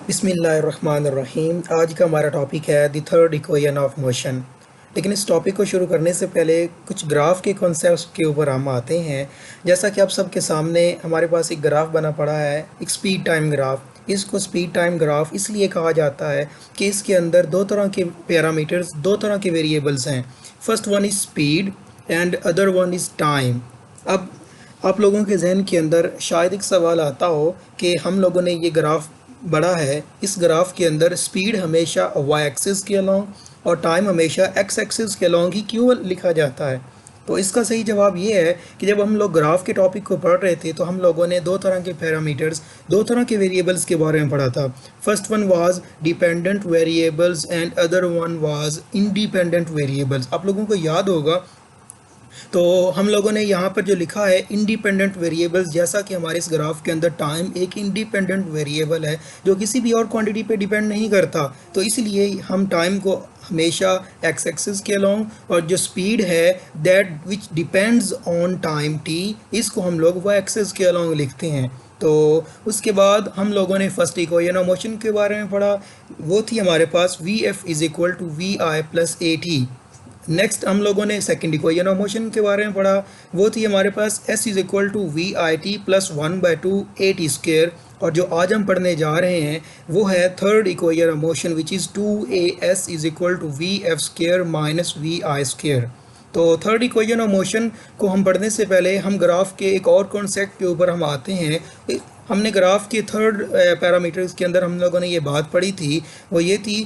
बिस्मिल्लाहिर्रहमानिर्रहीम। आज का हमारा टॉपिक है the third equation of motion. लेकिन इस टॉपिक को शुरू करने से पहले कुछ ग्राफ के कॉन्सेप्ट्स के ऊपर हम आते हैं। जैसा कि आप सबके सामने हमारे पास एक ग्राफ बना पड़ा है, एक स्पीड टाइम ग्राफ। इसको स्पीड टाइम ग्राफ इसलिए कहा जाता है कि इसके अंदर दो तरह के पैरामीटर्स, दो तरह के वेरिएबल्स हैं। First one is speed and other one is time. अब आप लोगों के जहन के अंदर शायद एक सवाल आता हो कि हम लोगों ने ये ग्राफ बड़ा है, इस ग्राफ के अंदर स्पीड हमेशा वाई एक्सिस के अलोंग और टाइम हमेशा एक्स एक्सिस के अलोंग ही क्यों लिखा जाता है। तो इसका सही जवाब ये है कि जब हम लोग ग्राफ के टॉपिक को पढ़ रहे थे तो हम लोगों ने दो तरह के पैरामीटर्स, दो तरह के वेरिएबल्स के बारे में पढ़ा था। First one was dependent variables and other one was independent variables. आप लोगों को याद होगा तो हम लोगों ने यहाँ पर जो लिखा है इंडिपेंडेंट वेरिएबल्स, जैसा कि हमारे इस ग्राफ के अंदर टाइम एक इंडिपेंडेंट वेरिएबल है जो किसी भी और क्वांटिटी पे डिपेंड नहीं करता, तो इसलिए हम टाइम को हमेशा एक्स एक्सिस के अलोंग और जो स्पीड है that which depends on time T, इसको हम लोग वाई एक्सिस के अलोंग लिखते हैं। तो उसके बाद हम लोगों ने फर्स्ट इक्वेशन ऑफ मोशन के बारे में पढ़ा, वो थी हमारे पास V F is equal to we I plus A T. Next हम लोगों ने सेकंड इक्वेशन ऑफ मोशन के बारे में पढ़ा, वो थी हमारे पास s is equal to we i t plus 1/2 a t square. और जो आज हम पढ़ने जा रहे हैं वो है third equation of motion which is 2as is equal to V F square minus we I square. तो थर्ड इक्वेशन ऑफ मोशन को हम पढ़ने से पहले हम ग्राफ के एक और कॉन्सेप्ट के ऊपर हम आते हैं। हमने ग्राफ के थर्ड पैरामीटर्स के अंदर हम लोगों ने ये बात पढ़ी थी, वो ये थी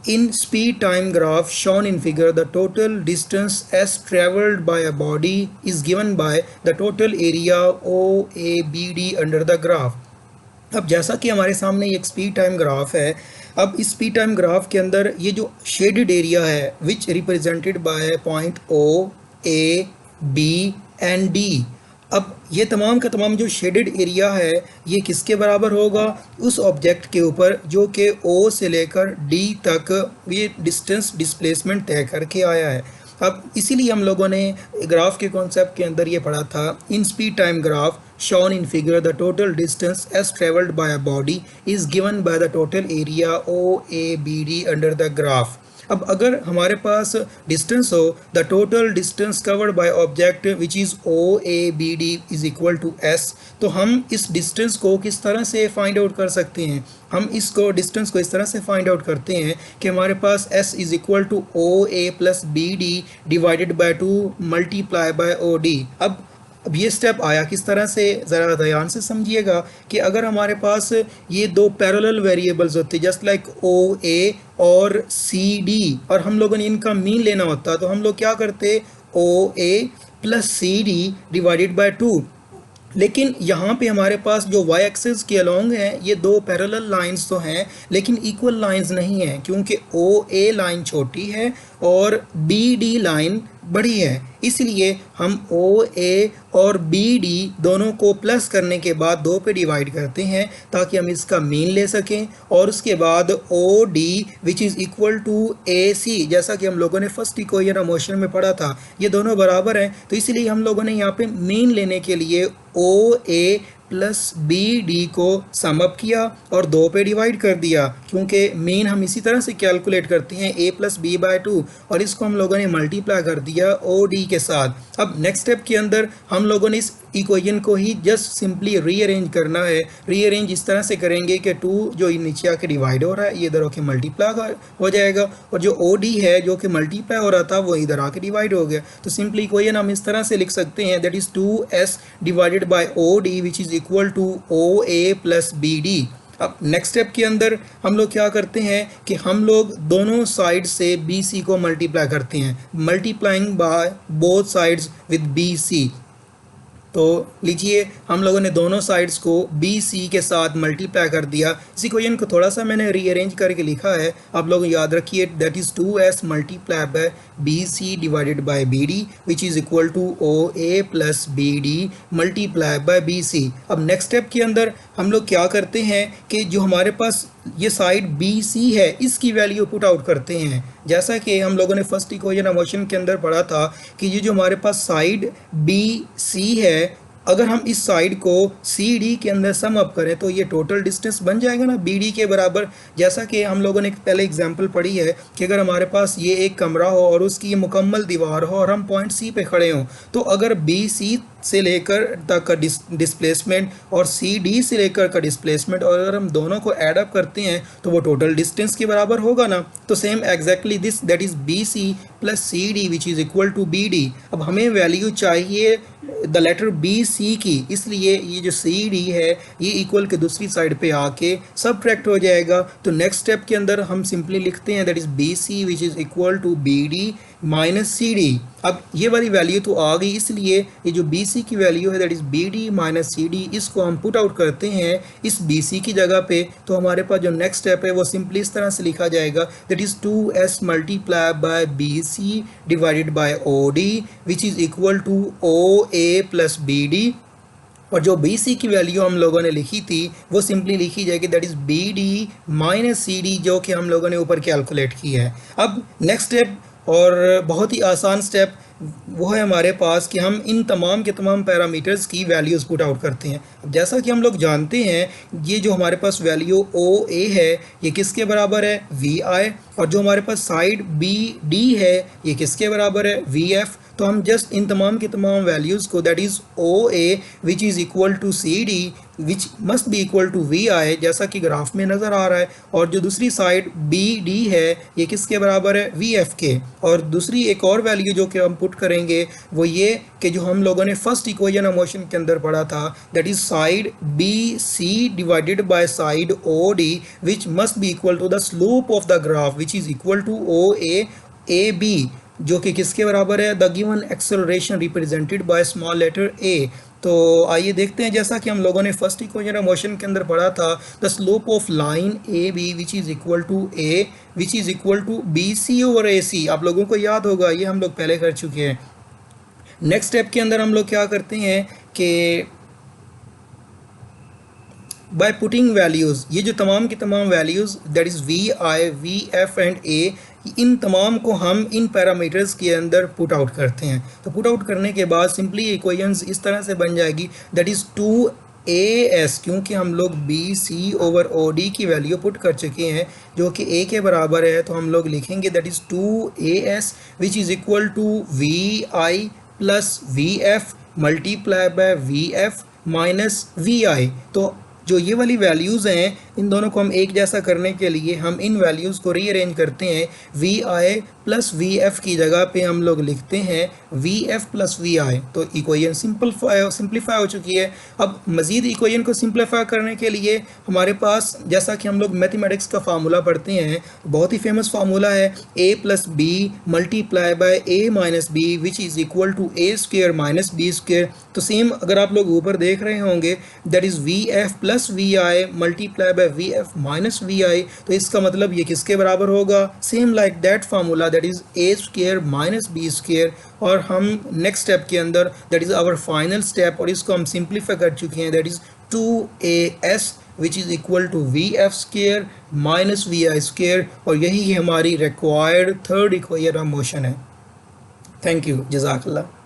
in speed time graph shown in figure the total distance as traveled by a body is given by the total area OABD under the graph। अब जैसा कि हमारे सामने एक स्पीड टाइम ग्राफ है, अब इस स्पीड टाइम ग्राफ के अंदर ये जो शेडेड एरिया है which represented by point O, A, B and D, अब ये तमाम का तमाम जो शेडेड एरिया है ये किसके बराबर होगा, उस ऑब्जेक्ट के ऊपर जो कि O से लेकर D तक ये डिस्टेंस डिस्प्लेसमेंट तय करके आया है। अब इसीलिए हम लोगों ने ग्राफ के कॉन्सेप्ट के अंदर ये पढ़ा था, in speed time graph shown in figure the total distance as traveled by a body is given by the total area OABD under the graph। अब अगर हमारे पास डिस्टेंस हो the total distance covered by object which is OABD is equal to S, तो हम इस distance को किस तरह से फाइंड आउट कर सकते हैं। हम इसको डिस्टेंस को इस तरह से फाइंड आउट करते हैं कि हमारे पास S is equal to OA plus BD divided by 2 multiply by OD। अब ये स्टेप आया किस तरह से, ज़रा ध्यान से समझिएगा कि अगर हमारे पास ये दो पैरेलल वेरिएबल्स होते जस्ट लाइक OA और CD और हम लोगों ने इनका मीन लेना होता तो हम लोग क्या करते, OA plus CD divided by 2। लेकिन यहाँ पे हमारे पास जो वाई एक्सिस के अलोंग हैं ये दो पैरेलल लाइंस तो हैं लेकिन इक्वल लाइंस नहीं हैं, क्योंकि OA लाइन छोटी है और BD लाइन बड़ी है। इसलिए हम OA और BD दोनों को प्लस करने के बाद दो पे डिवाइड करते हैं ताकि हम इसका मीन ले सकें, और उसके बाद OD which is equal to AC, जैसा कि हम लोगों ने फर्स्ट इक्वेशन ऑफ मोशन में पढ़ा था, ये दोनों बराबर हैं। तो इसलिए हम लोगों ने यहाँ पे मीन लेने के लिए OA प्लस BD को सम अप किया और दो पे डिवाइड कर दिया, क्योंकि मीन हम इसी तरह से कैलकुलेट करते हैं A प्लस B बाय 2, और इसको हम लोगों ने मल्टीप्लाई कर दिया OD के साथ। अब नेक्स्ट स्टेप के अंदर हम लोगों ने इस इक्वेशन को ही जस्ट सिंपली रीअरेंज करना है। रीअरेंज इस तरह से करेंगे कि 2 जो नीचे आके डिवाइड हो रहा है ये इधर होके मल्टीप्लाई हो जाएगा, और जो OD है जो कि मल्टीप्लाई हो रहा था वो इधर आके डिवाइड हो गया। तो सिंपली इक्वेशन हम इस तरह से लिख सकते हैं, that is 2S divided by OD which is equal to OA plus BD। अब नेक्स्ट स्टेप के अंदर हम लोग क्या करते हैं कि हम लोग दोनों साइड से BC को मल्टीप्लाई करते हैं, multiplying by both sides with BC। तो लीजिए हम लोगों ने दोनों साइड्स को BC के साथ मल्टीप्लाई कर दिया। इस इक्वेशन को थोड़ा सा मैंने रीअरेंज करके लिखा है, आप लोग याद रखिए, that is 2S multiply by BC divided by BD which is equal to OA plus BD multiply by BC। अब नेक्स्ट स्टेप के अंदर हम लोग क्या करते हैं कि जो हमारे पास ये साइड BC है इसकी वैल्यू पुट आउट करते हैं, जैसा कि हम लोगों ने फर्स्ट इक्वेशन ऑफ मोशन के अंदर पढ़ा था कि ये जो हमारे पास साइड BC है अगर हम इस साइड को सी डी के अंदर सम अप करें तो ये टोटल डिस्टेंस बन जाएगा ना बी डी के बराबर। जैसा कि हम लोगों ने पहले एग्जांपल पढ़ी है कि अगर हमारे पास ये एक कमरा हो और उसकी ये मुकम्मल दीवार हो और हम पॉइंट सी पे खड़े हों, तो अगर बी सी से लेकर तक का डिस्प्लेसमेंट और सी डी से लेकर का डिस्प्लेसमेंट, और अगर हम दोनों को ऐड अप करते हैं तो वो टोटल डिस्टेंस के बराबर होगा ना। तो same exactly this that is B C plus C D which is equal to B D. अब हमें वैल्यू चाहिए द लेटर बी सी की, इसलिए ये जो सी डी है ये इक्वल के दूसरी साइड पे आके सबट्रैक्ट हो जाएगा। तो नेक्स्ट स्टेप के अंदर हम सिंपली लिखते हैं that is B C which is equal to B D minus C D. अब ये वाली वैल्यू तो आ गई, इसलिए ये जो बी सी की वैल्यू है that is B D minus C D, इसको हम पुट आउट करते हैं इस बी सी की जगह पे। तो हमारे पास जो नेक्स्ट स्टेप है वो सिंपली इस तरह से लिखा जाएगा that is 2s multiply by B C divided by O D which is equal to O A plus B D. और जो बी सी की वैल्यू हम लोगों ने लिखी थी वो सिंपली लिखी जाएगी that is B D minus C D, जो कि हम लोगों ने ऊपर कैलकुलेट की है। अब नेक्स्ट स्टेप और बहुत ही आसान स्टेप वो है हमारे पास कि हम इन तमाम के तमाम पैरामीटर्स की वैल्यूज़ पुट आउट करते हैं। अब जैसा कि हम लोग जानते हैं ये जो हमारे पास वैल्यू ओ ए है ये किसके बराबर है, वी आई, और जो हमारे पास साइड बी डी है ये किसके बराबर है, वी एफ। तो हम जस्ट इन तमाम के तमाम वैल्यूज़ को that is O A which is equal to C D which must be equal to we I, जैसा कि ग्राफ में नज़र आ रहा है, और जो दूसरी साइड बी डी है ये किसके बराबर है, वी एफ के। और दूसरी एक और वैल्यू जो कि हम पुट करेंगे वो ये कि जो हम लोगों ने फर्स्ट इक्वेशन ऑफ मोशन के अंदर पढ़ा था that is side B C divided by side O D which must be equal to the slope of the graph which is equal to O A B, जो कि किसके बराबर है, the given acceleration represented by small letter a. तो आइए देखते हैं, जैसा कि हम लोगों ने फर्स्ट इक्वेशन ऑफ मोशन के अंदर पढ़ा था the slope of line A B which is equal to A which is equal to B C over A C. आप लोगों को याद होगा ये हम लोग पहले कर चुके हैं। नेक्स्ट स्टेप के अंदर हम लोग क्या करते हैं कि बाय पुटिंग वैल्यूज़, ये जो तमाम की तमाम values that is V I V F and A, इन तमाम को हम इन पैरामीटर्स के अंदर पुट आउट करते हैं। तो पुट आउट करने के बाद सिंपली इक्वेशंस इस तरह से बन जाएगी दैट इज़ 2as, क्योंकि हम लोग B C over O D की वैल्यू पुट कर चुके हैं जो कि a के बराबर है, तो हम लोग लिखेंगे that is 2as which is equal to we I plus V F multiply by V F minus we I. तो जो ये वाली वैल्यूज़ हैं इन दोनों को हम एक जैसा करने के लिए हम इन वैल्यूज़ को रीअरेंज करते हैं। V I plus V F की जगह पे हम लोग लिखते हैं V F plus V I. तो इक्वेशन सिंप्लीफाई हो चुकी है। अब मज़ीद इक्वेशन को सिंप्लीफाई करने के लिए हमारे पास, जैसा कि हम लोग मैथमेटिक्स का फार्मूला पढ़ते हैं, बहुत ही फेमस फार्मूला है A plus B multiply by A minus B which is equal to A square minus B square. तो सेम अगर आप लोग ऊपर देख रहे होंगे that is V F plus V I multiply by V F minus we I. तो इसका मतलब ये किसके बराबर होगा, same like that formula that is A square minus B square. और हम नेक्स्ट स्टेप के अंदर that is our final step, और इसको हम सिंप्लीफाई कर चुके हैं that is 2as which is equal to V F square minus we I square. और यही हमारी required third equation of motion है। थैंक यू, जज़ाकल्लाह।